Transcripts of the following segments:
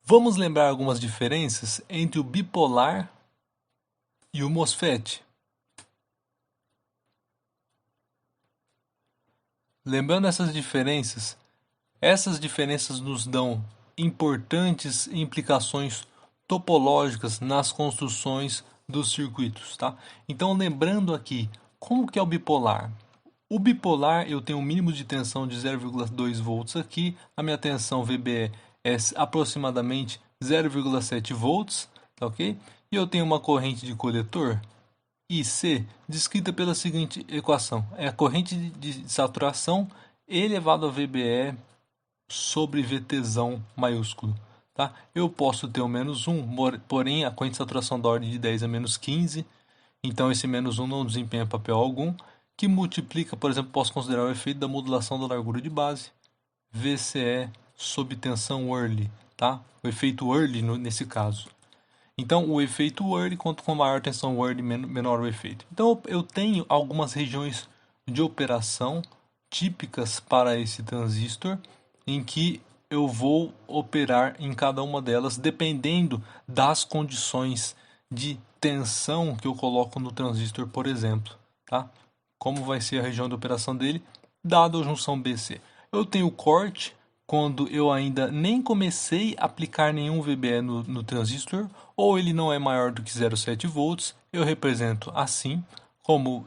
Vamos lembrar algumas diferenças entre o bipolar e o MOSFET. Lembrando essas diferenças nos dão importantes implicações topológicas nas construções dos circuitos, tá? Então, lembrando aqui, como que é o bipolar? O bipolar, eu tenho um mínimo de tensão de 0,2 volts aqui, a minha tensão VBE é aproximadamente 0,7 volts, tá ok? E eu tenho uma corrente de coletor IC descrita pela seguinte equação: é a corrente de saturação elevado a VBE sobre VTzão maiúsculo. Tá? Eu posso ter o menos 1, porém a corrente de saturação da ordem de 10 a menos 15, então esse menos 1 não desempenha papel algum, que multiplica, por exemplo, posso considerar o efeito da modulação da largura de base, VCE sob tensão Early, tá? O efeito Early nesse caso. Então, o efeito Early, quanto com maior tensão Early, menor o efeito. Então, eu tenho algumas regiões de operação típicas para esse transistor, em que eu vou operar em cada uma delas, dependendo das condições de tensão que eu coloco no transistor, por exemplo. Tá? Como vai ser a região de operação dele, dado a junção BC. Eu tenho corte quando eu ainda nem comecei a aplicar nenhum VBE no transistor, ou ele não é maior do que 0,7 volts, eu represento assim, como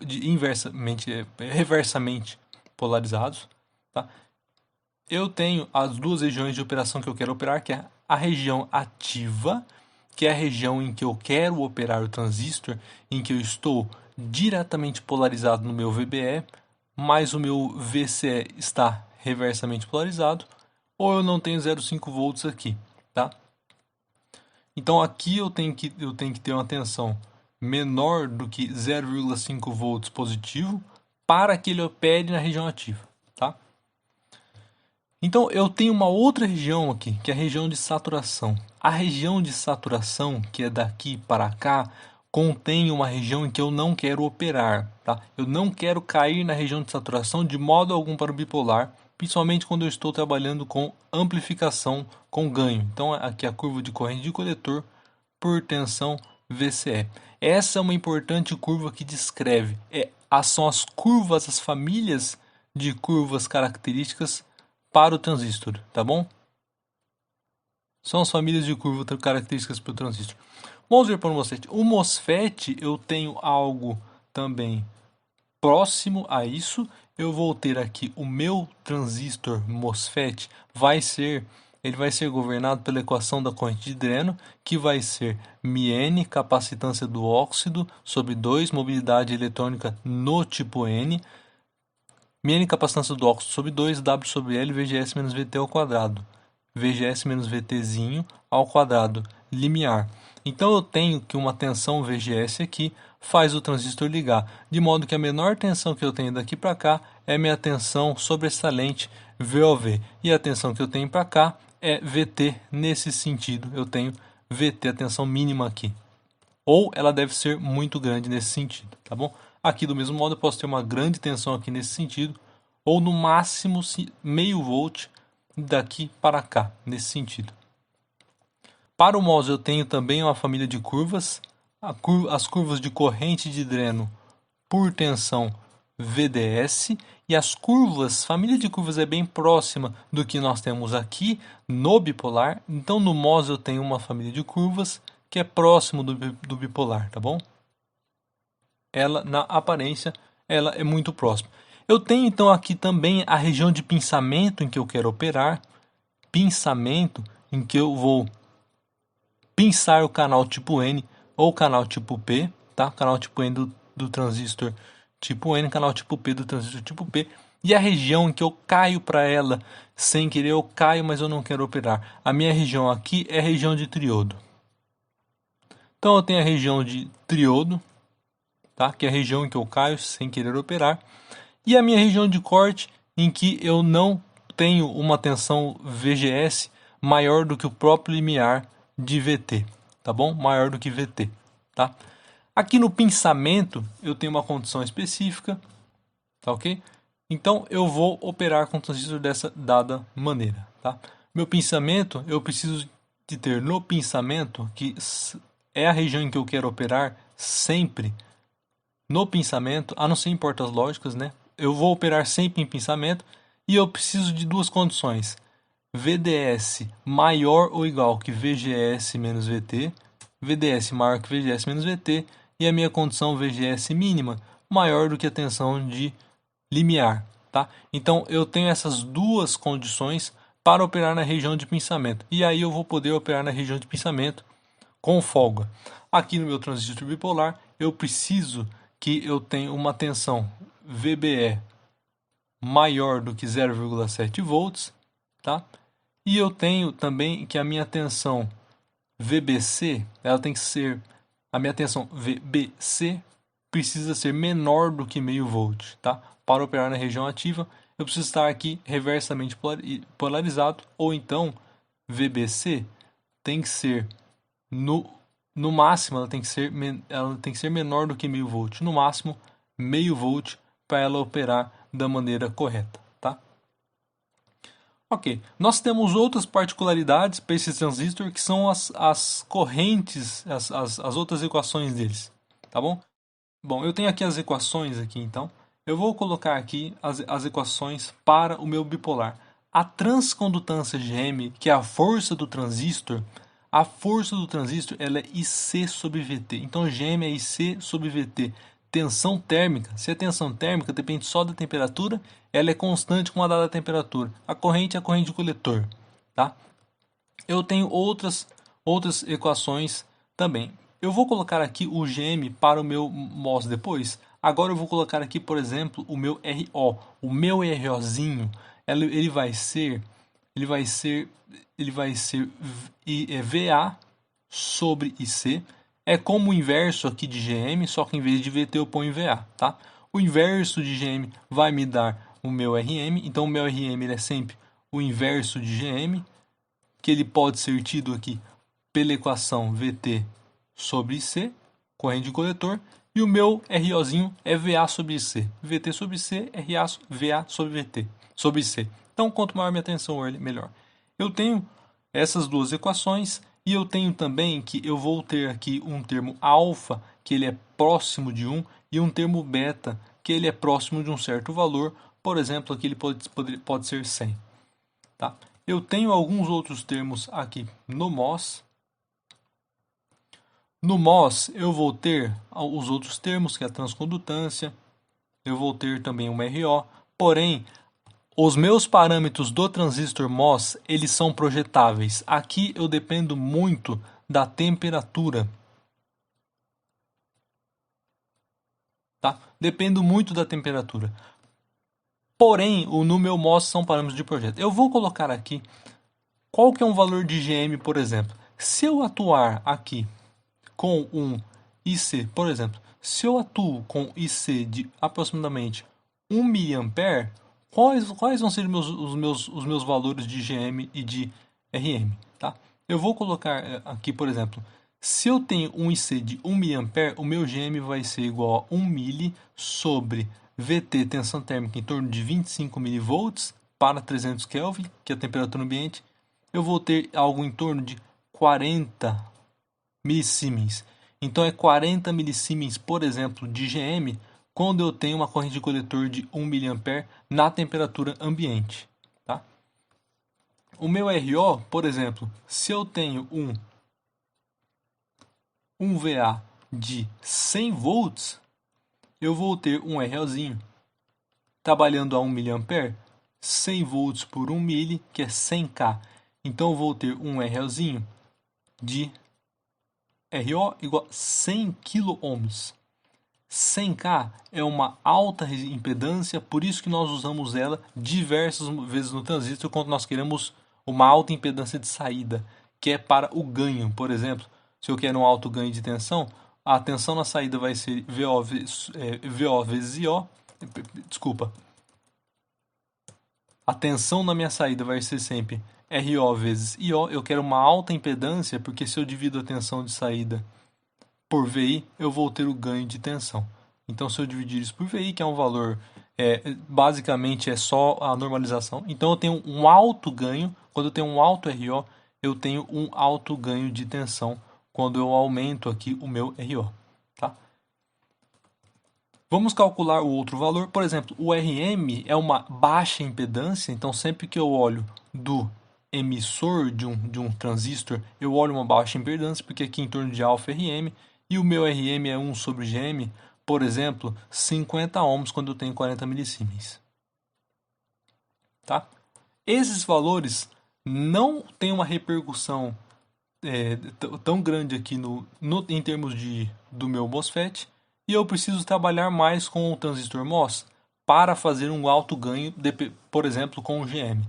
reversamente polarizados. Tá? Eu tenho as duas regiões de operação que eu quero operar, que é a região ativa, que é a região em que eu quero operar o transistor, em que eu estou diretamente polarizado no meu VBE, mas o meu VCE está reversamente polarizado, ou eu não tenho 0,5 volts aqui, tá? Então aqui eu tenho que ter uma tensão menor do que 0,5 volts positivo para que ele opere na região ativa, tá? Então eu tenho uma outra região aqui, que é a região de saturação. A região de saturação, que é daqui para cá, contém uma região em que eu não quero operar, tá? Eu não quero cair na região de saturação de modo algum para o bipolar, principalmente quando eu estou trabalhando com amplificação com ganho. Então aqui é a curva de corrente de coletor por tensão VCE. Essa é uma importante curva que descreve, são as curvas, as famílias de curvas características para o transistor, tá bom? São as famílias de curva características para o transistor. Vamos ver para o MOSFET. O MOSFET eu tenho algo também próximo a isso. Eu vou ter aqui o meu transistor MOSFET, ele vai ser governado pela equação da corrente de dreno, que vai ser μN, capacitância do óxido, sobre 2, mobilidade eletrônica no tipo N, μN capacitância do óxido sobre 2, W sobre L, VGS menos VT ao quadrado. VGS menos VTzinho ao quadrado, limiar. Então eu tenho que uma tensão VGS aqui faz o transistor ligar, de modo que a menor tensão que eu tenho daqui para cá é minha tensão sobressalente VOV, e a tensão que eu tenho para cá é VT. Nesse sentido, eu tenho VT, a tensão mínima aqui. Ou ela deve ser muito grande nesse sentido, tá bom? Aqui do mesmo modo eu posso ter uma grande tensão aqui nesse sentido, ou no máximo meio volt daqui para cá, nesse sentido. Para o MOS eu tenho também uma família de curvas, as curvas de corrente de dreno por tensão VDS, e as curvas, família de curvas é bem próxima do que nós temos aqui no bipolar, então no MOS eu tenho uma família de curvas que é próximo do bipolar, tá bom? Ela, na aparência, ela é muito próxima. Eu tenho então aqui também a região de pinçamento em que eu quero operar, pinçamento em que eu vou pinçar o canal tipo N ou canal tipo P, tá? Canal tipo N do transistor tipo N, canal tipo P do transistor tipo P, e a região em que eu caio para ela sem querer, eu caio, mas eu não quero operar. A minha região aqui é a região de triodo. Então eu tenho a região de triodo, tá? Que é a região em que eu caio sem querer operar, e a minha região de corte em que eu não tenho uma tensão VGS maior do que o próprio limiar de VT, tá bom? Maior do que VT, tá? Aqui no pinçamento eu tenho uma condição específica, tá ok? Então eu vou operar com o transistor dessa dada maneira, tá? Meu pinçamento eu preciso de ter no pensamento, que é a região em que eu quero operar sempre no pensamento, a não ser em portas lógicas, né? Eu vou operar sempre em pensamento e eu preciso de duas condições. VDS maior ou igual que VGS menos VT, VDS maior que VGS menos VT e a minha condição VGS mínima maior do que a tensão de limiar, tá? Então eu tenho essas duas condições para operar na região de pensamento. E aí eu vou poder operar na região de pensamento com folga. Aqui no meu transistor bipolar, eu preciso que eu tenha uma tensão VBE maior do que 0,7 volts, tá? E eu tenho também que a minha tensão VBC, ela tem que ser, a minha tensão VBC precisa ser menor do que meio volt, tá? Para operar na região ativa, eu preciso estar aqui reversamente polarizado, ou então VBC tem que ser no máximo ela tem que ser menor do que meio volt, no máximo meio volt para ela operar da maneira correta, tá? Ok, nós temos outras particularidades para esse transistor que são as correntes, as outras equações deles, tá bom? Bom, eu tenho aqui as equações aqui, então. Eu vou colocar aqui as equações para o meu bipolar. A transcondutância Gm, que é a força do transistor, ela é IC sobre VT. Então, Gm é IC sobre VT. Tensão térmica, se a tensão térmica depende só da temperatura, ela é constante com uma dada temperatura. A corrente é a corrente de coletor, tá? Eu tenho outras equações também. Eu vou colocar aqui o Gm para o meu MOS depois. Agora eu vou colocar aqui, por exemplo, o meu RO. O meu ROzinho, ele vai ser VA sobre IC. É como o inverso aqui de Gm, só que em vez de VT eu ponho VA, tá? O inverso de Gm vai me dar o meu Rm. Então o meu Rm ele é sempre o inverso de Gm, que ele pode ser tido aqui pela equação VT sobre IC, corrente de coletor, e o meu ROzinho é VA sobre IC. VT sobre IC, VA sobre VT, sobre IC. Então, quanto maior minha tensão, melhor. Eu tenho essas duas equações e eu tenho também que eu vou ter aqui um termo alfa, que ele é próximo de 1, e um termo beta, que ele é próximo de um certo valor. Por exemplo, aqui ele pode ser 100. Tá? Eu tenho alguns outros termos aqui no MOS. No MOS eu vou ter os outros termos, que é a transcondutância, eu vou ter também uma RO, porém os meus parâmetros do transistor MOS, eles são projetáveis. Aqui eu dependo muito da temperatura. Tá? Dependo muito da temperatura. Porém, no meu MOS são parâmetros de projeto. Eu vou colocar aqui qual que é um valor de Gm, por exemplo. Se eu atuar aqui com um IC, por exemplo, se eu atuo com IC de aproximadamente 1 mA, quais vão ser os meus valores de Gm e de Rm? Tá? Eu vou colocar aqui, por exemplo, se eu tenho um IC de 1 mA, o meu Gm vai ser igual a 1 mili sobre VT, tensão térmica, em torno de 25 mV para 300 Kelvin, que é a temperatura ambiente. Eu vou ter algo em torno de 40 milisiemens. Então é 40 milisiemens, por exemplo, de Gm, quando eu tenho uma corrente de coletor de 1 mA na temperatura ambiente. Tá? O meu RO, por exemplo, se eu tenho um VA de 100 volts, eu vou ter um ROzinho. Trabalhando a 1 mA, 100 volts por 1 mili, que é 100K. Então eu vou ter um ROzinho de RO igual a 100 kΩ. 100K é uma alta impedância, por isso que nós usamos ela diversas vezes no transistor quando nós queremos uma alta impedância de saída, que é para o ganho. Por exemplo, se eu quero um alto ganho de tensão, a tensão na saída vai ser VO vezes IO. Desculpa. A tensão na minha saída vai ser sempre RO vezes IO. Eu quero uma alta impedância, porque se eu divido a tensão de saída por VI, eu vou ter o ganho de tensão. Então, se eu dividir isso por VI, que é um valor, basicamente é só a normalização. Então, eu tenho um alto ganho. Quando eu tenho um alto RO, eu tenho um alto ganho de tensão quando eu aumento aqui o meu RO, tá? Vamos calcular o outro valor. Por exemplo, o RM é uma baixa impedância, então sempre que eu olho do emissor de um transistor, eu olho uma baixa impedância, porque aqui em torno de alfa RM, e o meu RM é 1 sobre Gm, por exemplo, 50 ohms quando eu tenho 40 milisiemens. Tá? Esses valores não têm uma repercussão tão grande aqui em termos do meu MOSFET, e eu preciso trabalhar mais com o transistor MOS para fazer um alto ganho, por exemplo, com o GM.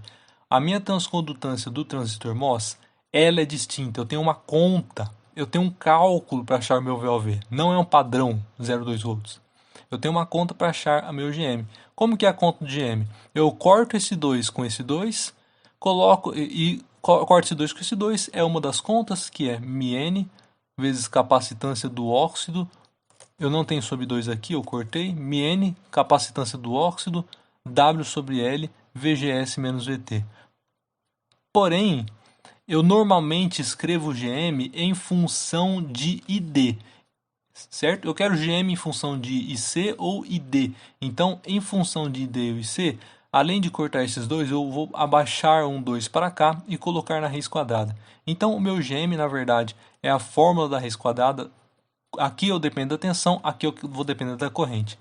A minha transcondutância do transistor MOS, ela é distinta. Eu tenho uma conta, eu tenho um cálculo para achar o meu VOV. Não é um padrão 0,2 volts. Eu tenho uma conta para achar o meu GM. Como que é a conta do GM? Eu corto esse 2 com esse 2, coloco e corto esse 2 com esse 2, é uma das contas, que é μn vezes capacitância do óxido. Eu não tenho sobre 2 aqui, eu cortei. μn, capacitância do óxido, W sobre L, VGS menos VT. Porém, eu normalmente escrevo GM em função de ID, certo? Eu quero GM em função de IC ou ID. Então, em função de ID e IC, além de cortar esses dois, eu vou abaixar um 2 para cá e colocar na raiz quadrada. Então, o meu GM, na verdade, é a fórmula da raiz quadrada. Aqui eu dependo da tensão, aqui eu vou depender da corrente.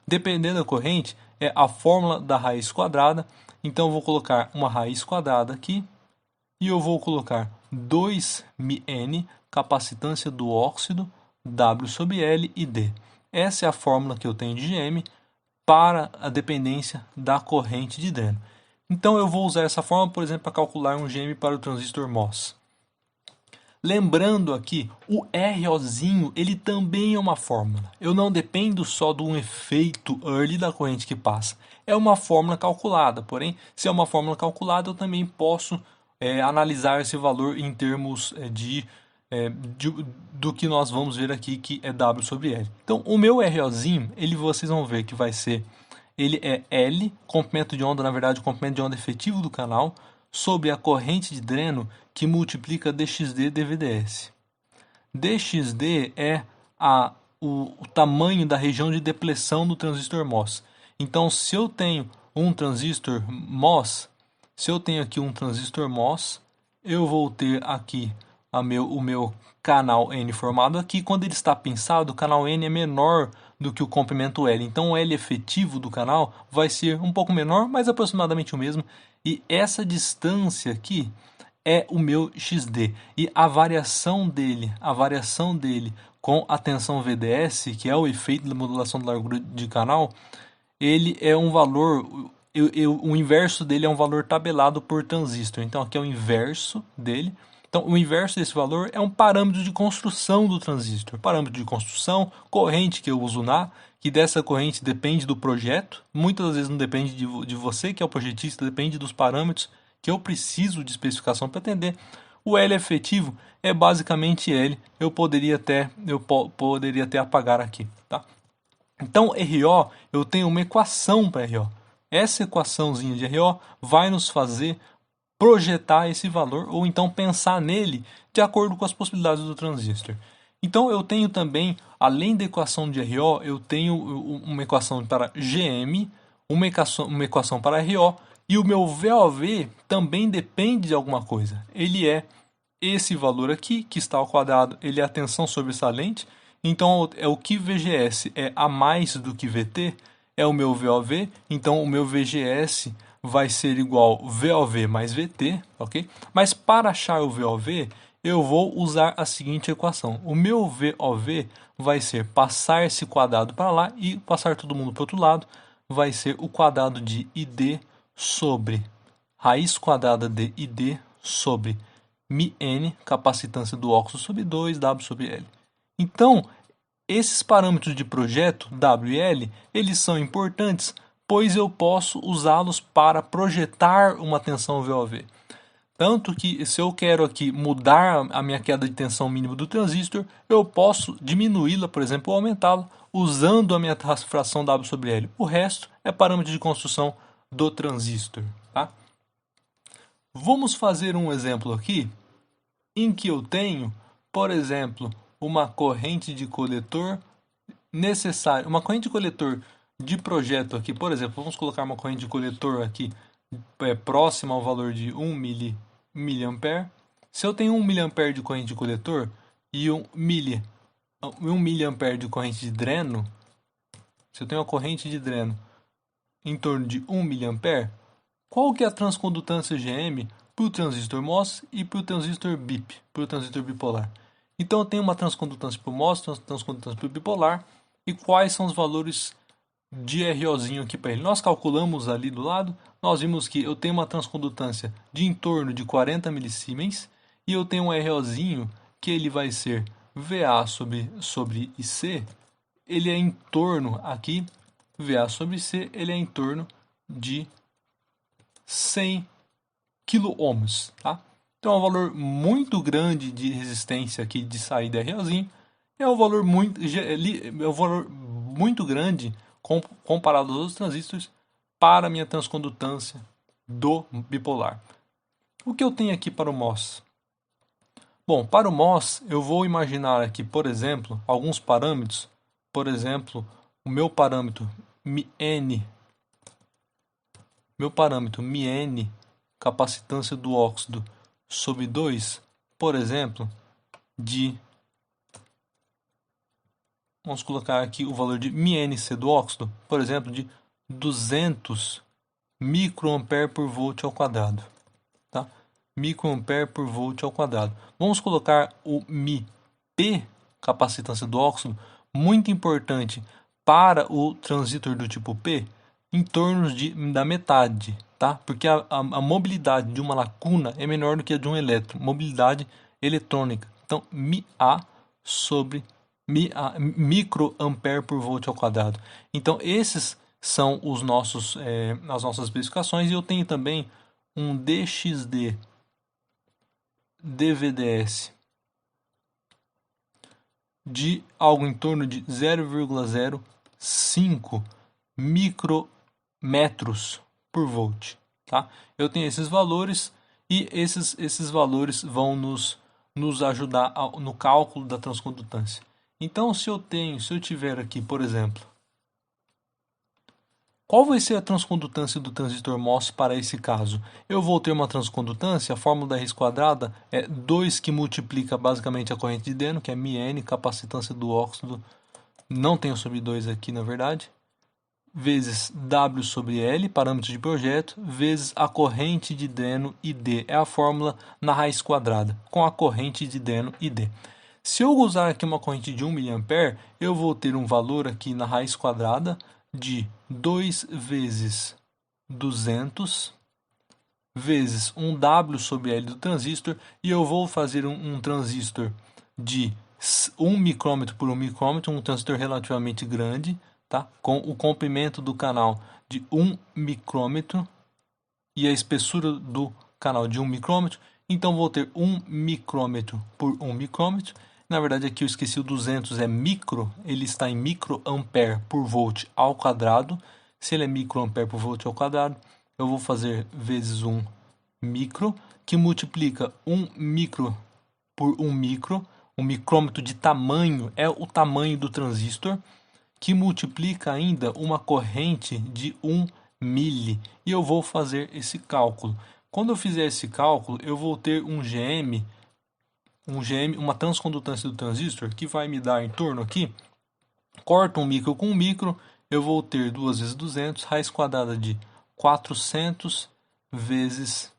Dependendo da corrente, é a fórmula da raiz quadrada. Então, eu vou colocar uma raiz quadrada aqui. E eu vou colocar 2μn, capacitância do óxido, W sobre L e D. Essa é a fórmula que eu tenho de GM para a dependência da corrente de dreno. Então eu vou usar essa fórmula, por exemplo, para calcular um GM para o transistor MOS. Lembrando aqui, o ROzinho, ele também é uma fórmula. Eu não dependo só de um efeito early da corrente que passa. É uma fórmula calculada, porém, se é uma fórmula calculada, eu também posso analisar esse valor em termos do que nós vamos ver aqui, que é W sobre L. Então, o meu ROzinho, vocês vão ver que vai ser, ele é L, comprimento de onda, na verdade, o comprimento de onda efetivo do canal, sobre a corrente de dreno que multiplica dXd dVds. dXd é o tamanho da região de depressão do transistor MOS. Então, se eu tenho um transistor MOS, eu vou ter aqui o meu canal N formado aqui. Quando ele está pinçado, o canal N é menor do que o comprimento L. Então, o L efetivo do canal vai ser um pouco menor, mas aproximadamente o mesmo. E essa distância aqui é o meu XD. E a variação dele com a tensão VDS, que é o efeito da modulação da largura de canal, ele é um valor... o inverso dele é um valor tabelado por transistor. Então, aqui é o inverso dele. Então, o inverso desse valor é um parâmetro de construção do transistor. Parâmetro de construção, corrente que eu uso que dessa corrente depende do projeto. Muitas das vezes não depende de você, que é o projetista, depende dos parâmetros que eu preciso de especificação para atender. O L efetivo é basicamente L. Eu poderia até apagar aqui, tá? Então, RO, eu tenho uma equação para RO. Essa equaçãozinha de RO vai nos fazer projetar esse valor, ou então pensar nele de acordo com as possibilidades do transistor. Então eu tenho também, além da equação de RO, eu tenho uma equação para GM, uma equação para RO, e o meu VOV também depende de alguma coisa. Ele é esse valor aqui, que está ao quadrado, ele é a tensão sobressalente. Então é o que VGS é a mais do que VT, é o meu VOV. Então o meu VGS vai ser igual VOV mais VT, ok? Mas para achar o VOV, eu vou usar a seguinte equação. O meu VOV vai ser passar esse quadrado para lá e passar todo mundo para o outro lado. Vai ser o quadrado de ID sobre raiz quadrada de ID sobre μn, capacitância do óxido sobre 2, W sobre L. Então, esses parâmetros de projeto, W e L, eles são importantes, pois eu posso usá-los para projetar uma tensão VOV. Tanto que, se eu quero aqui mudar a minha queda de tensão mínima do transistor, eu posso diminuí-la, por exemplo, ou aumentá-la, usando a minha fração W sobre L. O resto é parâmetro de construção do transistor. Tá? Vamos fazer um exemplo aqui em que eu tenho, por exemplo, uma corrente de coletor necessária, uma corrente de coletor de projeto aqui, por exemplo, vamos colocar uma corrente de coletor aqui próxima ao valor de 1 miliampere. Se eu tenho 1 miliampere de corrente de coletor e 1 miliampere de corrente de dreno, se eu tenho uma corrente de dreno em torno de 1 miliampere, qual que é a transcondutância GM para o transistor MOS e para o transistor BIP, para o transistor bipolar? Então eu tenho uma transcondutância para o MOS, transcondutância para o bipolar, e quais são os valores de ROzinho aqui para ele? Nós calculamos ali do lado, nós vimos que eu tenho uma transcondutância de em torno de 40 milisiemens, e eu tenho um ROzinho que ele vai ser VA sobre IC, ele é em torno aqui, VA sobre C, ele é em torno de 100 kΩ, tá? Então é um valor muito grande de resistência aqui de saída ROzinho, é um valor muito grande comparado aos outros transistores para a minha transcondutância do bipolar. O que eu tenho aqui para o MOS? Bom, para o MOS eu vou imaginar aqui, por exemplo, alguns parâmetros. Por exemplo, o meu parâmetro μN, capacitância do óxido sobre 2, por exemplo, vamos colocar aqui o valor de μNC do óxido, por exemplo, de 200 microampere por volt ao quadrado, tá? Microampere por volt ao quadrado. Vamos colocar o μP, capacitância do óxido, muito importante para o transistor do tipo P, em torno da metade, tá? Porque a mobilidade de uma lacuna é menor do que a de um elétron, mobilidade eletrônica. Então, μA sobre microampere por volt ao quadrado. Então, esses são as nossas especificações, e eu tenho também um DXD DVDS de algo em torno de 0,05 micrometros por volt, tá? Eu tenho esses valores, e esses valores vão nos ajudar no cálculo da transcondutância. Então, se eu tiver aqui, por exemplo, qual vai ser a transcondutância do transistor MOS para esse caso? Eu vou ter uma transcondutância, a fórmula da raiz quadrada é 2 que multiplica basicamente a corrente de dreno, que é μN, capacitância do óxido, não tenho sobre 2 aqui na verdade, vezes W sobre L, parâmetro de projeto, vezes a corrente de dreno ID, é a fórmula na raiz quadrada, com a corrente de dreno ID. Se eu usar aqui uma corrente de 1 mA, eu vou ter um valor aqui na raiz quadrada de 2 vezes 200 vezes um W sobre L do transistor, e eu vou fazer um transistor de 1 micrômetro por 1 micrômetro, um transistor relativamente grande, tá? Com o comprimento do canal de 1 micrômetro e a espessura do canal de 1 micrômetro. Então vou ter 1 micrômetro por 1 micrômetro. Na verdade aqui eu esqueci, o 200 é micro, ele está em microampere por volt ao quadrado. Se ele é microampere por volt ao quadrado, eu vou fazer vezes 1 micro, que multiplica 1 micro por 1 micro. Um micrômetro de tamanho é o tamanho do transistor, que multiplica ainda uma corrente de 1 mili. E eu vou fazer esse cálculo. Quando eu fizer esse cálculo, eu vou ter um GM, uma transcondutância do transistor, que vai me dar em torno aqui, corta um micro com um micro, eu vou ter 2 vezes 200, raiz quadrada de 400 vezes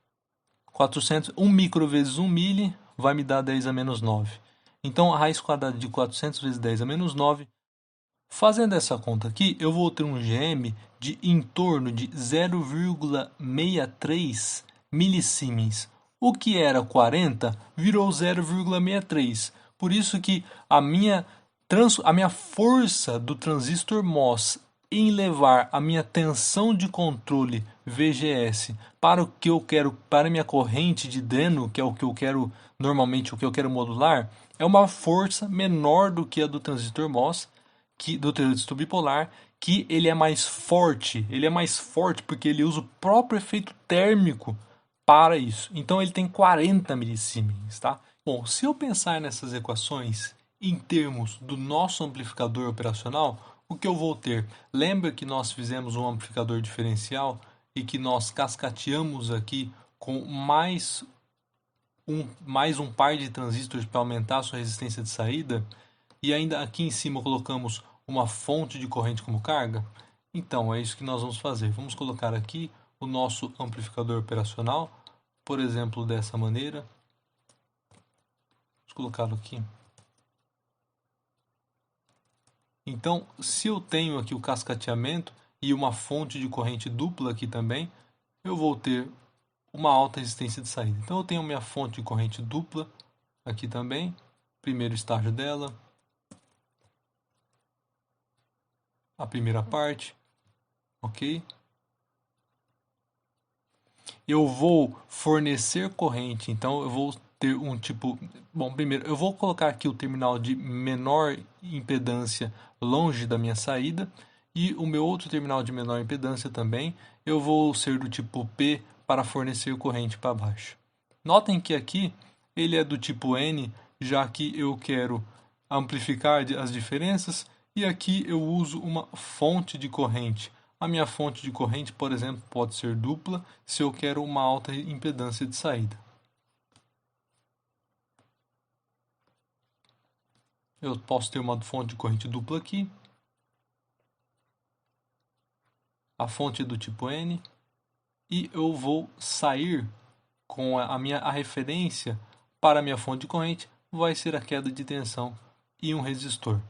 400, 1 micro vezes 1 mili, vai me dar 10 a menos 9. Então, a raiz quadrada de 400 vezes 10 a menos 9, fazendo essa conta aqui, eu vou ter um GM de em torno de 0,63 milisiemens. O que era 40 virou 0,63. Por isso que a minha força do transistor MOS em levar a minha tensão de controle VGS para o que eu quero, para a minha corrente de dreno, que é o que eu quero normalmente, o que eu quero modular, é uma força menor do que a do transistor MOS, do transistor bipolar, que ele é mais forte porque ele usa o próprio efeito térmico para isso. Então ele tem 40 milisiemens, tá? Bom, se eu pensar nessas equações em termos do nosso amplificador operacional, o que eu vou ter? Lembra que nós fizemos um amplificador diferencial e que nós cascateamos aqui com mais um par de transistores para aumentar a sua resistência de saída? E ainda aqui em cima colocamos uma fonte de corrente como carga? Então, é isso que nós vamos fazer. Vamos colocar aqui o nosso amplificador operacional, por exemplo, dessa maneira. Vamos colocá-lo aqui. Então, se eu tenho aqui o cascateamento e uma fonte de corrente dupla aqui também, eu vou ter uma alta resistência de saída. Então, eu tenho minha fonte de corrente dupla aqui também, primeiro estágio dela, a primeira parte, ok? Eu vou fornecer corrente, então eu vou ter um tipo... Bom, primeiro eu vou colocar aqui o terminal de menor impedância longe da minha saída e o meu outro terminal de menor impedância também, eu vou ser do tipo P para fornecer corrente para baixo. Notem que aqui ele é do tipo N, já que eu quero amplificar as diferenças, e aqui eu uso uma fonte de corrente. A minha fonte de corrente, por exemplo, pode ser dupla se eu quero uma alta impedância de saída. Eu posso ter uma fonte de corrente dupla aqui. A fonte é do tipo N. E eu vou sair com a referência para a minha fonte de corrente vai ser a queda de tensão e um resistor.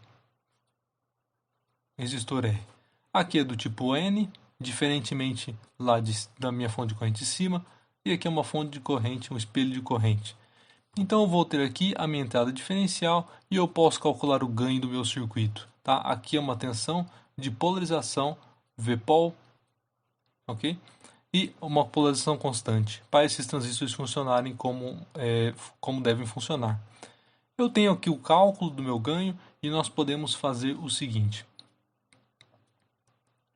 Resistor R. Aqui é do tipo N, diferentemente lá da minha fonte de corrente de cima. E aqui é uma fonte de corrente, um espelho de corrente. Então eu vou ter aqui a minha entrada diferencial e eu posso calcular o ganho do meu circuito. Tá? Aqui é uma tensão de polarização Vpol, ok? E uma polarização constante para esses transistores funcionarem como devem funcionar. Eu tenho aqui o cálculo do meu ganho e nós podemos fazer o seguinte.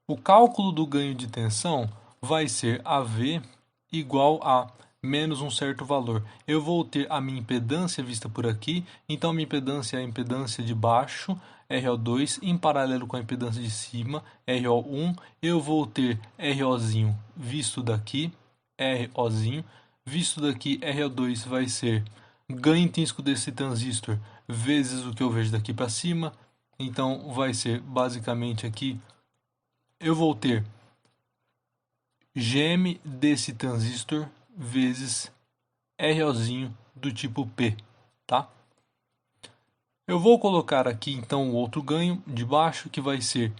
O cálculo do ganho de tensão vai ser AV igual a menos um certo valor. Eu vou ter a minha impedância vista por aqui, então a minha impedância é a impedância de baixo, RO2, em paralelo com a impedância de cima, RO1. Eu vou ter ROzinho visto daqui, ROzinho. Visto daqui, RO2 vai ser ganho intrínseco desse transistor vezes o que eu vejo daqui para cima. Então vai ser basicamente aqui, eu vou ter GM desse transistor vezes ROzinho do tipo P, tá? Eu vou colocar aqui então o outro ganho de baixo, que vai ser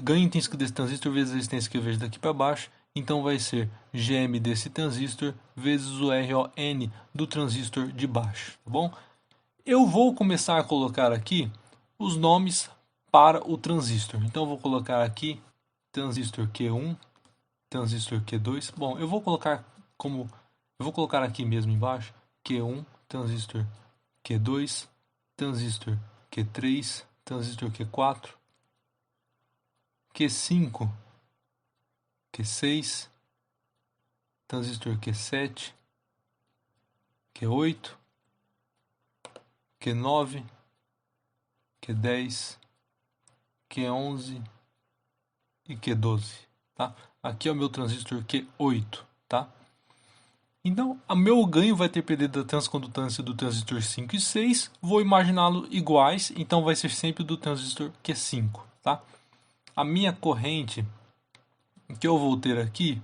ganho intrínseco desse transistor vezes a resistência que eu vejo daqui para baixo. Então vai ser GM desse transistor vezes o RON do transistor de baixo, tá bom? Eu vou começar a colocar aqui os nomes para o transistor. Então eu vou colocar aqui transistor Q1, transistor Q2. Bom, eu vou colocar aqui mesmo embaixo Q1, transistor Q2, transistor Q3, transistor Q4, Q5, Q6, transistor Q7, Q8, Q9, Q10, Q11 e Q12, tá? Aqui é o meu transistor Q8, tá? Então, o meu ganho vai ter perdido da transcondutância do transistor 5 e 6. Vou imaginá-lo iguais, então vai ser sempre do transistor Q5, tá? A minha corrente que eu vou ter aqui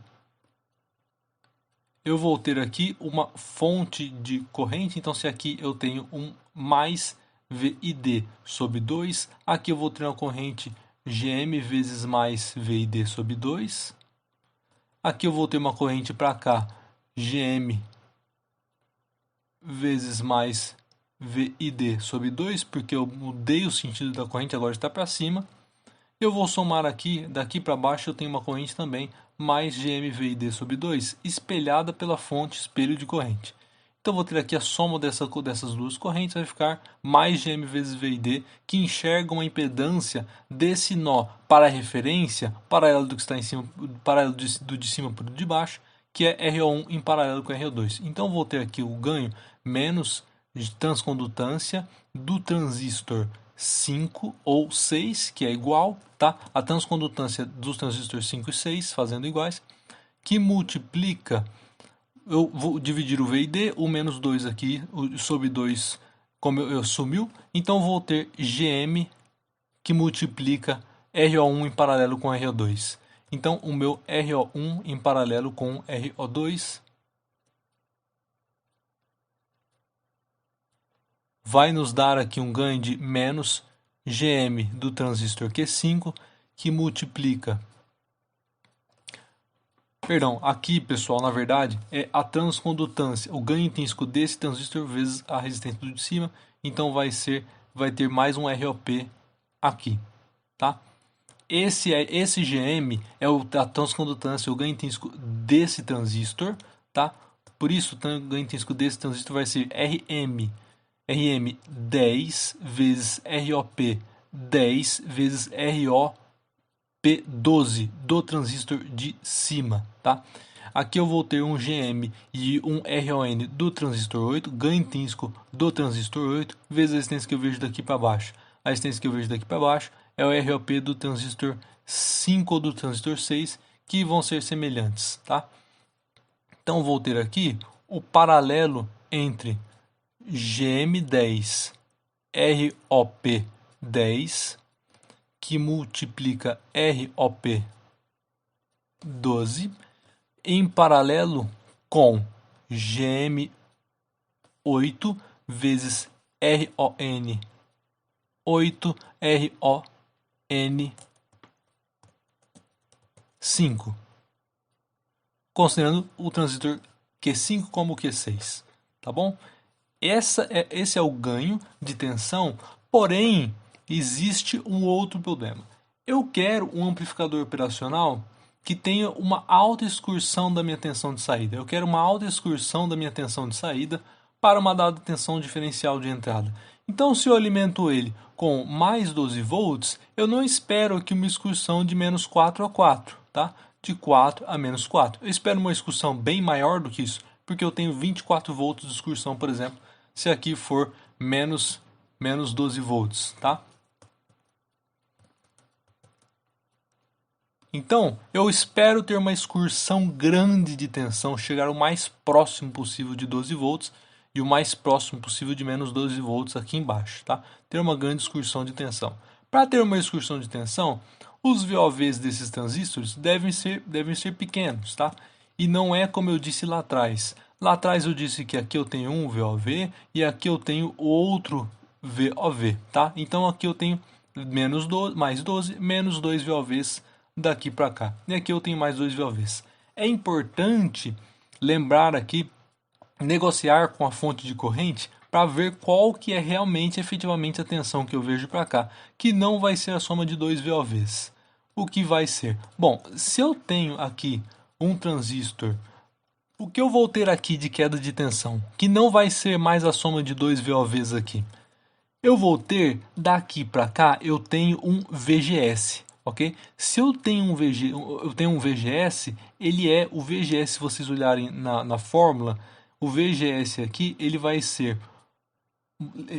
uma fonte de corrente. Então, se aqui eu tenho um mais VID sobre 2, aqui eu vou ter uma corrente GM vezes mais VID sobre 2. Aqui eu vou ter uma corrente para cá, GM vezes mais VID sobre 2, porque eu mudei o sentido da corrente, agora está para cima. Eu vou somar aqui, daqui para baixo eu tenho uma corrente também, mais GMVID sobre 2, espelhada pela fonte espelho de corrente. Então eu vou ter aqui a soma dessas duas correntes, vai ficar mais GM vezes VID, que enxergam a impedância desse nó para a referência, paralelo do que está em cima, paralelo do de cima para o de baixo, que é RO1 em paralelo com RO2. Então vou ter aqui o ganho menos de transcondutância do transistor 5 ou 6, que é igual, tá? A transcondutância dos transistores 5 e 6, fazendo iguais, que multiplica, eu vou dividir o V e D, o menos 2 aqui, sobre 2, como eu sumiu, então vou ter GM que multiplica RO1 em paralelo com RO2. Então o meu RO1 em paralelo com RO2 vai nos dar aqui um ganho de menos GM do transistor Q5, que multiplica... Perdão, aqui pessoal, na verdade, é a transcondutância, o ganho intrínseco desse transistor vezes a resistência do de cima, então vai ter mais um ROP aqui, tá? Esse GM é a transcondutância, o ganho intrínseco desse transistor, tá? Por isso, o ganho intrínseco desse transistor vai ser RM 10 vezes ROP 10 vezes ROP12 do transistor de cima, tá? Aqui eu vou ter um GM e um RON do transistor 8, ganho intrínseco do transistor 8, vezes a resistência que eu vejo daqui para baixo. A resistência que eu vejo daqui para baixo é o ROP do transistor 5 ou do transistor 6, que vão ser semelhantes, tá? Então vou ter aqui o paralelo entre GM10 ROP10, que multiplica ROP12, em paralelo com GM8 vezes RON8 RON5, considerando o transistor Q5 como Q6, tá bom? Esse é o ganho de tensão, porém existe um outro problema. Eu quero um amplificador operacional que tenha uma alta excursão da minha tensão de saída. Eu quero uma alta excursão da minha tensão de saída para uma dada tensão diferencial de entrada. Então, se eu alimento ele com mais 12 volts, eu não espero aqui uma excursão de menos 4 a 4, tá? De 4 a menos 4. Eu espero uma excursão bem maior do que isso, porque eu tenho 24 volts de excursão, por exemplo, se aqui for menos 12 volts, tá? Então, eu espero ter uma excursão grande de tensão, chegar o mais próximo possível de 12 volts e o mais próximo possível de menos 12 volts aqui embaixo, tá? Ter uma grande excursão de tensão. Para ter uma excursão de tensão, os VOVs desses transistores devem ser pequenos, tá? E não é como eu disse lá atrás. Lá atrás eu disse que aqui eu tenho um VOV e aqui eu tenho outro VOV, tá? Então aqui eu tenho menos 12, mais 12, menos 2 VOVs daqui para cá. E aqui eu tenho mais 2 VOVs. É importante lembrar aqui, negociar com a fonte de corrente para ver qual que é realmente, efetivamente, a tensão que eu vejo para cá, que não vai ser a soma de 2 VOVs. O que vai ser? Bom, se eu tenho aqui um transistor, o que eu vou ter aqui de queda de tensão, que não vai ser mais a soma de 2 VOVs aqui, eu vou ter, daqui para cá, eu tenho um VGS, ok? Se eu tenho um VGS, ele é o VGS, se vocês olharem na fórmula, o VGS aqui, ele vai ser,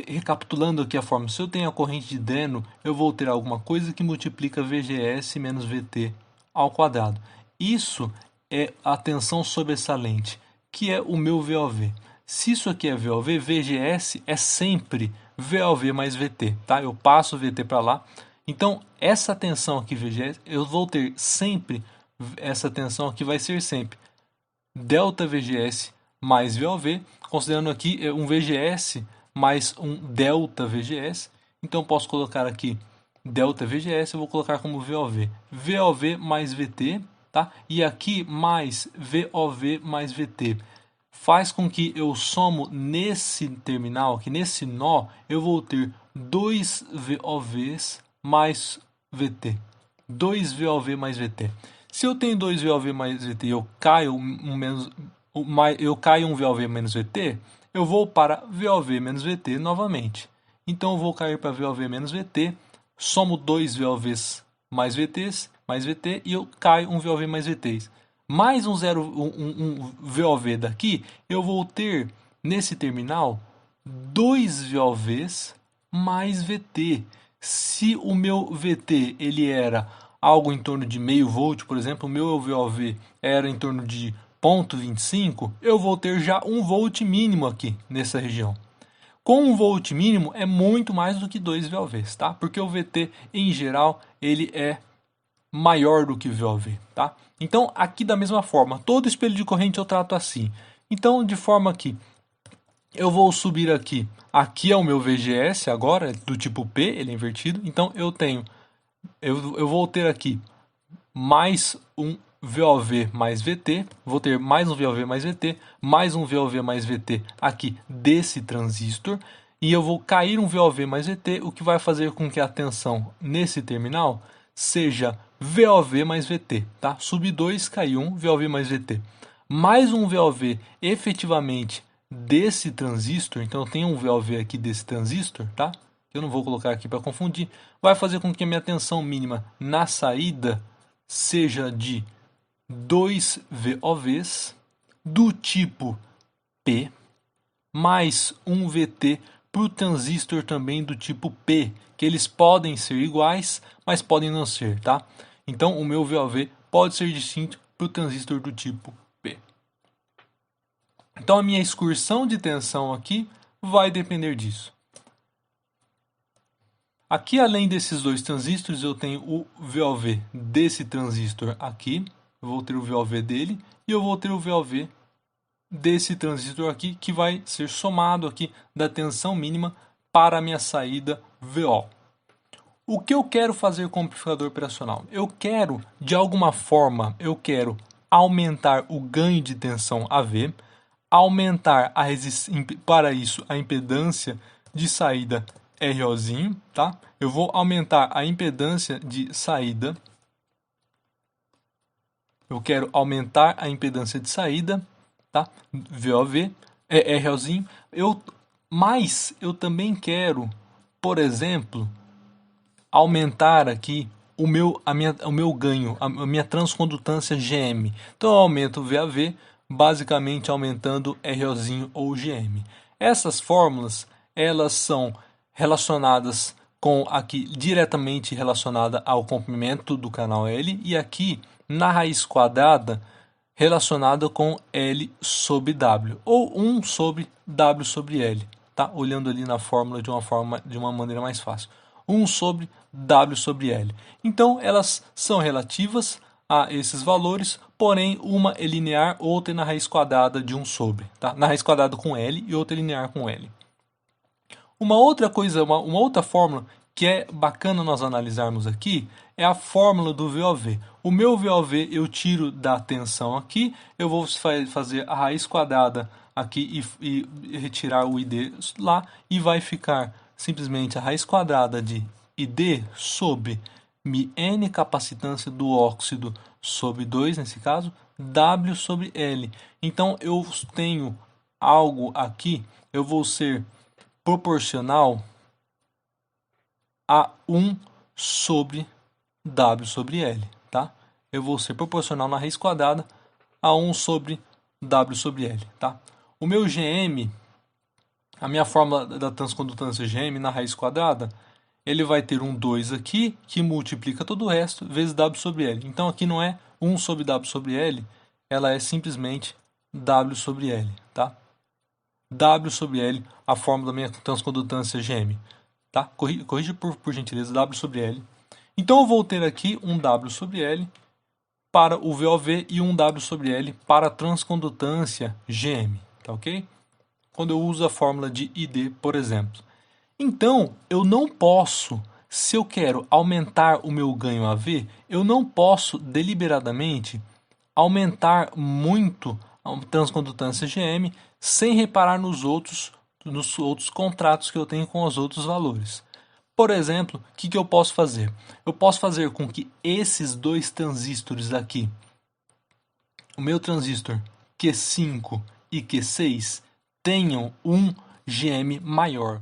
recapitulando aqui a fórmula, se eu tenho a corrente de dreno, eu vou ter alguma coisa que multiplica VGS menos VT ao quadrado. Isso é a tensão sobressalente, que é o meu VOV. Se isso aqui é VOV, VGS é sempre VOV mais VT, tá? Eu passo o VT para lá. Então, essa tensão aqui, VGS, eu vou ter sempre, essa tensão aqui vai ser sempre delta VGS mais VOV, considerando aqui um VGS mais um delta VGS. Então, posso colocar aqui delta VGS, eu vou colocar como VOV. VOV mais VT, tá? E aqui mais VOV mais VT. Faz com que eu somo nesse terminal, aqui nesse nó, eu vou ter 2 VOVs mais VT. 2 VOV mais VT. Se eu tenho 2 VOV mais VT e eu caio um VOV menos VT, eu vou para VOV menos VT novamente. Então eu vou cair para VOV menos VT, somo 2 VOVs mais VTs, mais VT, e eu caio um VOV mais VTs. mais um VOV daqui, eu vou ter nesse terminal 2 VOVs mais VT. Se o meu VT ele era algo em torno de meio volt, por exemplo, o meu VOV era em torno de 0,25, eu vou ter já 1 volt mínimo aqui nessa região. Com 1 volt mínimo é muito mais do que 2 VOVs, tá? Porque o VT em geral ele é maior do que VOV, tá? Então aqui da mesma forma, todo espelho de corrente eu trato assim. Então de forma que eu vou subir aqui, aqui é o meu VGS agora, do tipo P, ele é invertido, então eu vou ter aqui mais um VOV mais VT, vou ter mais um VOV mais VT, mais um VOV mais VT aqui desse transistor, e eu vou cair um VOV mais VT, o que vai fazer com que a tensão nesse terminal seja VOV mais VT, tá? Sub 2, cai 1, VOV mais VT. Mais um VOV efetivamente desse transistor, então eu tenho um VOV aqui desse transistor, tá? Eu não vou colocar aqui para confundir, vai fazer com que a minha tensão mínima na saída seja de 2 VOVs do tipo P, mais um VT para o transistor também do tipo P, que eles podem ser iguais, mas podem não ser, tá? Então o meu VOV pode ser distinto para o transistor do tipo P. Então a minha excursão de tensão aqui vai depender disso. Aqui, além desses dois transistores, eu tenho o VOV desse transistor aqui. Eu vou ter o VOV dele e eu vou ter o VOV desse transistor aqui, que vai ser somado aqui da tensão mínima para a minha saída VO. O que eu quero fazer com o amplificador operacional? Eu quero, de alguma forma, aumentar o ganho de tensão AV, aumentar para isso a impedância de saída ROzinho, tá? Eu vou aumentar a impedância de saída. Eu quero aumentar a impedância de saída, tá? VOV, ROzinho. Mas eu também quero, por exemplo, aumentar aqui o meu ganho, a minha transcondutância GM. Então eu aumento o VAV, basicamente aumentando ROzinho ou GM. Essas fórmulas, elas são relacionadas com aqui diretamente relacionada ao comprimento do canal L e aqui na raiz quadrada relacionada com L sobre W ou 1 sobre W sobre L, tá? Olhando ali na fórmula de uma maneira mais fácil. 1 sobre W sobre L. Então elas são relativas a esses valores, porém uma é linear, outra é na raiz quadrada de 1 sobre, tá? Na raiz quadrada com L e outra é linear com L. Uma outra coisa, uma outra fórmula que é bacana nós analisarmos aqui é a fórmula do VOV. O meu VOV eu tiro da tensão aqui, eu vou fazer a raiz quadrada aqui e retirar o ID lá e vai ficar simplesmente a raiz quadrada de ID sobre N capacitância do óxido sobre 2, nesse caso, W sobre L. Então eu tenho algo aqui, eu vou ser proporcional a 1 sobre W sobre L, tá? Eu vou ser proporcional na raiz quadrada a 1 sobre W sobre L, tá? O meu GM, a minha fórmula da transcondutância GM na raiz quadrada, ele vai ter um 2 aqui, que multiplica todo o resto, vezes W sobre L. Então aqui não é 1 sobre W sobre L, ela é simplesmente W sobre L, tá? W sobre L, a fórmula da minha transcondutância GM. Tá? Corrija por gentileza, W sobre L. Então eu vou ter aqui um W sobre L para o VOV e um W sobre L para a transcondutância GM. Tá ok? Quando eu uso a fórmula de ID, por exemplo. Então, eu não posso, se eu quero aumentar o meu ganho AV, eu não posso deliberadamente aumentar muito a transcondutância GM sem reparar nos outros contratos que eu tenho com os outros valores. Por exemplo, o que eu posso fazer? Eu posso fazer com que esses dois transistores aqui, o meu transistor Q5 e Q6, tenham um GM maior.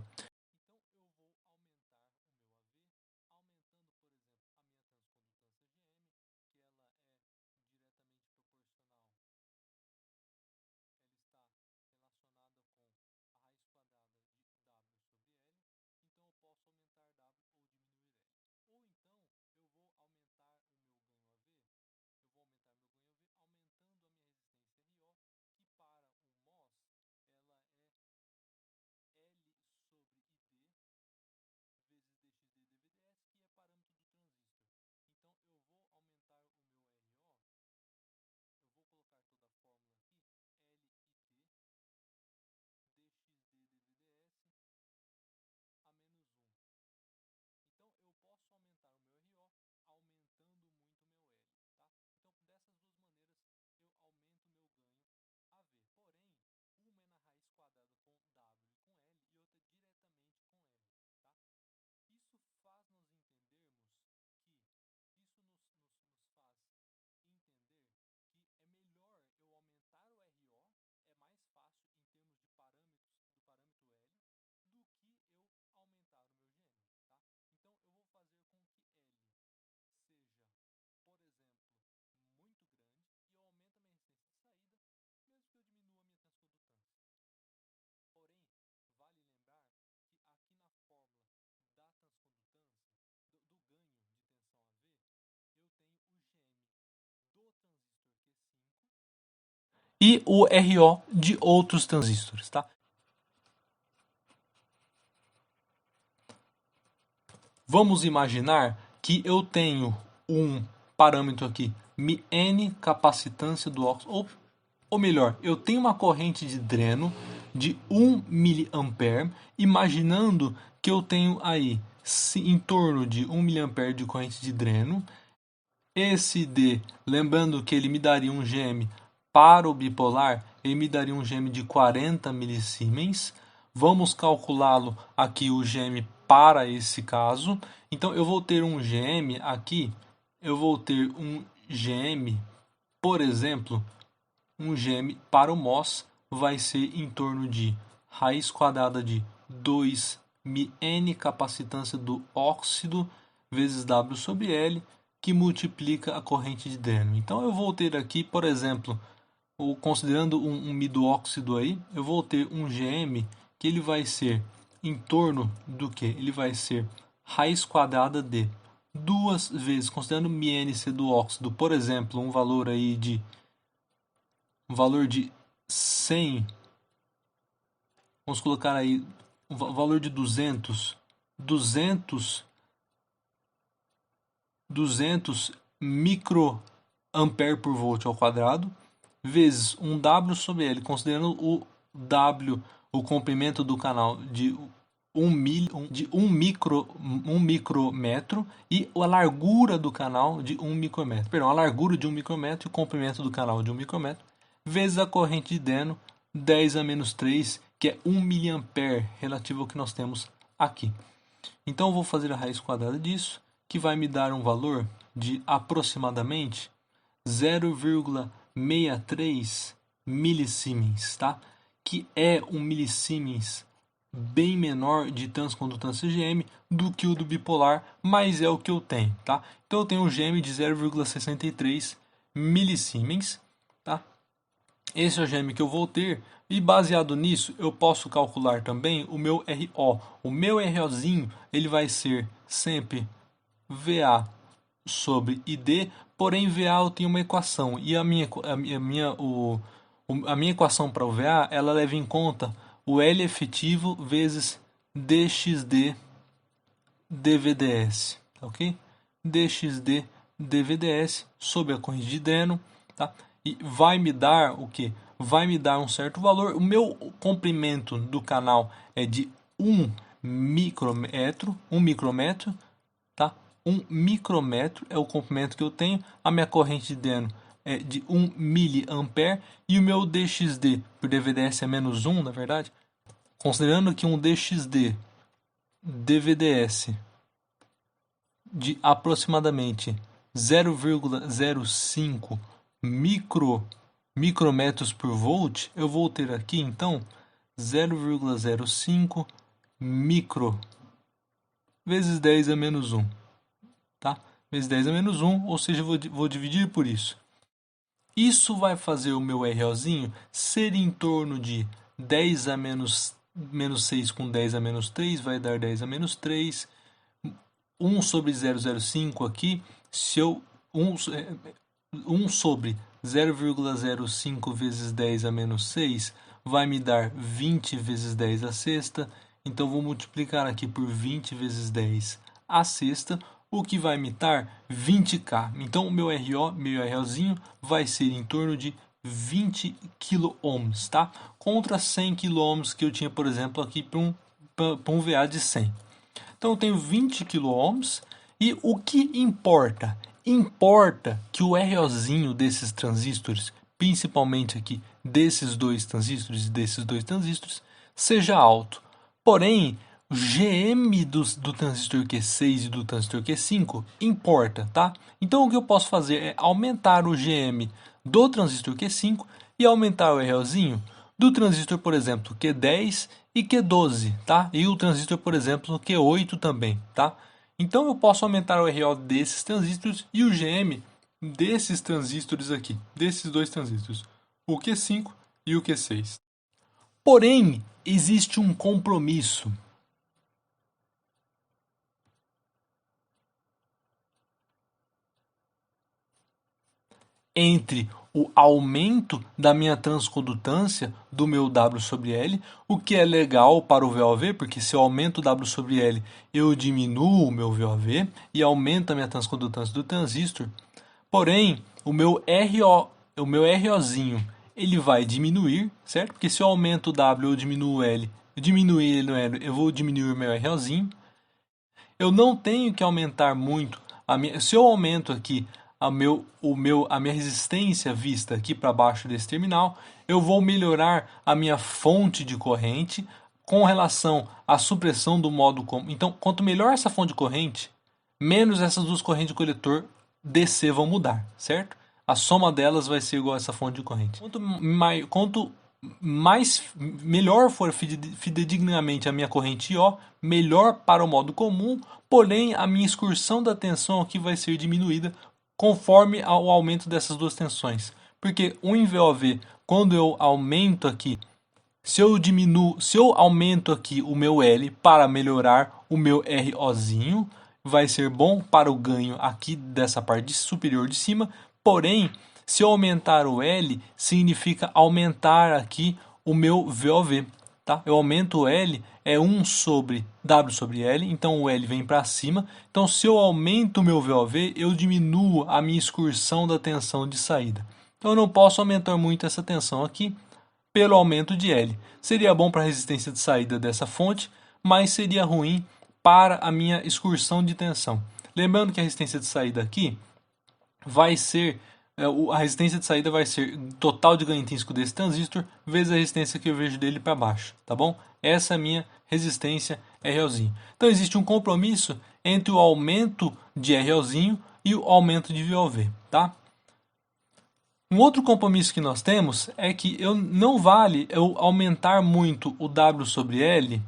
com que L seja, por exemplo, muito grande e eu aumento a minha resistência de saída, mesmo que eu diminua a minha transcondutância. Porém, vale lembrar que aqui na fórmula da transcondutância, do ganho de tensão AV, eu tenho o Gm do transistor Q5 e o RO de outros transistores, tá? Vamos imaginar que eu tenho um parâmetro aqui, N capacitância do óxido, ou melhor, eu tenho uma corrente de dreno de 1 mA, imaginando que eu tenho aí em torno de 1 mA de corrente de dreno. Esse D, lembrando que ele me daria um Gm para o bipolar, ele me daria um Gm de 40 milisiemens. Vamos calculá-lo aqui, o Gm para esse caso. Então, eu vou ter um Gm aqui, eu vou ter um Gm, por exemplo, um Gm para o MOS vai ser em torno de raiz quadrada de 2 N capacitância do óxido vezes W sobre L, que multiplica a corrente de dreno. Então eu vou ter aqui, por exemplo, considerando um Mi do óxido aí, eu vou ter um Gm que ele vai ser em torno do que? Ele vai ser raiz quadrada de 2 vezes, considerando MiNC do óxido, por exemplo, um valor de 100, vamos colocar aí um valor de 200 microampere por volt ao quadrado, vezes um W sobre L, considerando o W, o comprimento do canal de 1 micrometro e a largura do canal de 1 micrometro. Perdão, a largura de 1 micrometro e o comprimento do canal de 1 micrometro, vezes a corrente de dreno 10 a menos 3, que é 1 mA, relativo ao que nós temos aqui. Então eu vou fazer a raiz quadrada disso, que vai me dar um valor de aproximadamente 0,63 milisiemens, tá? Que é um milisiemens bem menor de transcondutância Gm do que o do bipolar, mas é o que eu tenho, tá? Então eu tenho um Gm de 0,63 milisiemens, tá? Esse é o Gm que eu vou ter, e baseado nisso eu posso calcular também o meu RO. O meu ROzinho ele vai ser sempre VA sobre ID, porém VA eu tenho uma equação, e a minha equação para o VA ela leva em conta o L efetivo vezes dxd dVds, ok? dxd dVds sobre a corrente de dreno, tá? E vai me dar o que? Vai me dar um certo valor. O meu comprimento do canal é de 1 micrometro, tá? 1 micrometro é o comprimento que eu tenho. A minha corrente de dreno é de 1 miliampere e o meu dxd por dVds é menos 1, na verdade. Considerando que um dxd dVds de aproximadamente 0,05 micrometros por volt, eu vou ter aqui então 0,05 micro vezes 10 a menos 1, tá? Vezes 10 a menos 1, ou seja, vou dividir por isso. Isso vai fazer o meu ROzinho ser em torno de 10 a menos 6 com 10 a menos 3, vai dar 10 a menos 3. 1 sobre 0,05 aqui, se eu 1 sobre 0,05 vezes 10 a menos 6 vai me dar 20 vezes 10 a sexta. Então vou multiplicar aqui por 20 vezes 10 a sexta, o que vai me dar 20K. Então o meu ROzinho vai ser em torno de 20 kΩ, tá? Contra 100 kΩ que eu tinha, por exemplo, aqui para um VA de 100. Então eu tenho 20 kΩ e o que importa? Importa que o ROzinho desses transistores, principalmente aqui desses dois transistores e desses dois transistores, seja alto. Porém, o Gm do transistor Q6 e do transistor Q5 importa, tá? Então o que eu posso fazer é aumentar o Gm do transistor Q5 e aumentar o ROzinho do transistor, por exemplo, Q10 e Q12, tá? E o transistor, por exemplo, Q8 também, tá? Então eu posso aumentar o RO desses transistores e o GM desses transistores aqui, desses dois transistores, o Q5 e o Q6. Porém, existe um compromisso. Entre o aumento da minha transcondutância do meu W sobre L, o que é legal para o VOV, porque se eu aumento o W sobre L, eu diminuo o meu VOV e aumento a minha transcondutância do transistor. Porém, o meu ROzinho, ele vai diminuir, certo? Porque se eu aumento o W, eu diminuo o L, eu diminuir ele no L, eu vou diminuir o meu ROzinho. Eu não tenho que aumentar muito se eu aumento aqui a minha resistência vista aqui para baixo desse terminal, eu vou melhorar a minha fonte de corrente com relação à supressão do modo comum. Então, quanto melhor essa fonte de corrente, menos essas duas correntes de coletor DC vão mudar, certo? A soma delas vai ser igual a essa fonte de corrente. Quanto mais melhor for fidedignamente a minha corrente IO, melhor para o modo comum, porém a minha excursão da tensão aqui vai ser diminuída conforme ao aumento dessas duas tensões. Porque em VOV, quando eu aumento aqui, se eu aumento aqui o meu L para melhorar o meu ROzinho, vai ser bom para o ganho aqui dessa parte superior de cima, porém, se eu aumentar o L, significa aumentar aqui o meu VOV. Tá? Eu aumento o L, é 1 sobre W sobre L, então o L vem para cima. Então, se eu aumento o meu VOV, eu diminuo a minha excursão da tensão de saída. Então, eu não posso aumentar muito essa tensão aqui pelo aumento de L. Seria bom para a resistência de saída dessa fonte, mas seria ruim para a minha excursão de tensão. Lembrando que a resistência de saída aqui vai ser a resistência de saída vai ser total de ganho intrínseco desse transistor vezes a resistência que eu vejo dele para baixo, tá bom? Essa é a minha resistência ROzinho. Então existe um compromisso entre o aumento de ROzinho e o aumento de VOV, tá? Um outro compromisso que nós temos é que não vale eu aumentar muito o W sobre L,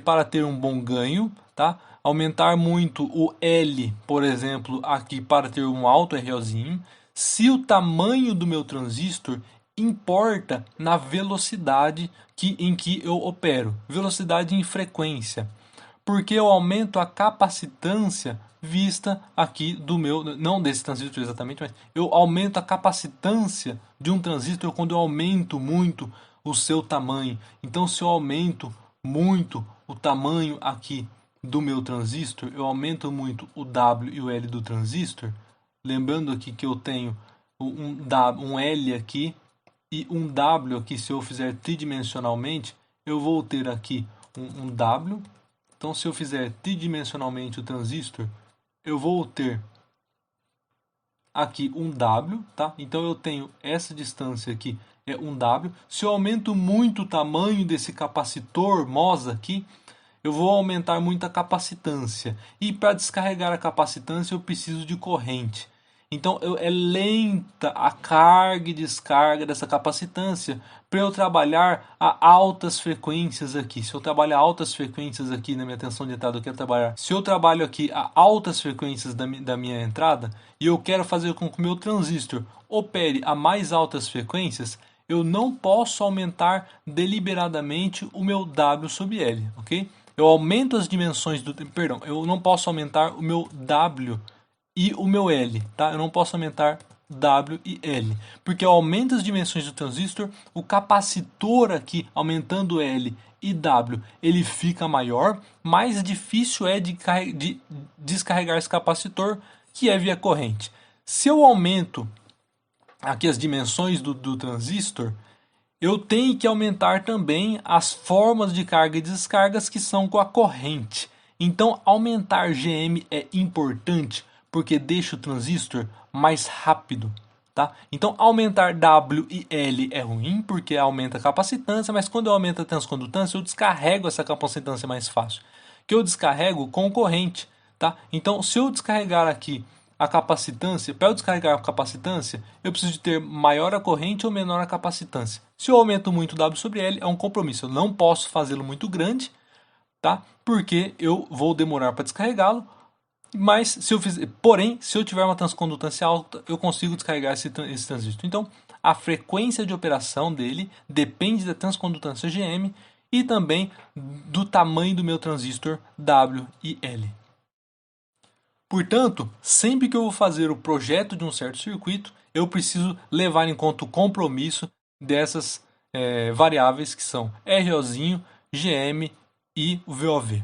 para ter um bom ganho, tá? Aumentar muito o L, por exemplo, aqui para ter um alto ROzinho, se o tamanho do meu transistor importa na velocidade em que eu opero, velocidade em frequência, porque eu aumento a capacitância vista aqui do meu, não desse transistor exatamente, mas eu aumento a capacitância de um transistor quando eu aumento muito o seu tamanho. Então, se eu aumento muito o tamanho aqui do meu transistor, eu aumento muito o W e o L do transistor, lembrando aqui que eu tenho um L aqui e um W aqui, se eu fizer tridimensionalmente, eu vou ter aqui um W. Então, se eu fizer tridimensionalmente o transistor, eu vou ter aqui um W, tá? Então, eu tenho essa distância aqui, é um W. Se eu aumento muito o tamanho desse capacitor MOS aqui, eu vou aumentar muito a capacitância. E para descarregar a capacitância, eu preciso de corrente. Então, é lenta a carga e descarga dessa capacitância para eu trabalhar a altas frequências aqui. Se eu trabalhar altas frequências aqui na minha tensão de entrada, eu quero trabalhar. Se eu trabalho aqui a altas frequências da minha entrada e eu quero fazer com que o meu transistor opere a mais altas frequências, eu não posso aumentar deliberadamente o meu W sobre L, ok? Eu aumento as dimensões eu não posso aumentar o meu W e o meu L, tá? Eu não posso aumentar W e L, porque eu aumento as dimensões do transistor, o capacitor aqui, aumentando L e W, ele fica maior, mais difícil é de descarregar esse capacitor, que é via corrente. Se eu aumento aqui as dimensões do transistor, eu tenho que aumentar também as formas de carga e descargas que são com a corrente. Então, aumentar GM é importante, porque deixa o transistor mais rápido, tá? Então, aumentar W e L é ruim, porque aumenta a capacitância, mas quando eu aumento a transcondutância, eu descarrego essa capacitância mais fácil, que eu descarrego com corrente, tá? Então, se eu descarregar aqui a capacitância, para eu descarregar a capacitância, eu preciso de ter maior a corrente ou menor a capacitância. Se eu aumento muito W sobre L, é um compromisso, eu não posso fazê-lo muito grande, tá? Porque eu vou demorar para descarregá-lo, mas porém, se eu tiver uma transcondutância alta, eu consigo descarregar esse transistor. Então, a frequência de operação dele depende da transcondutância GM e também do tamanho do meu transistor W e L. Portanto, sempre que eu vou fazer o projeto de um certo circuito, eu preciso levar em conta o compromisso dessas variáveis que são ROzinho, GM e o VOV.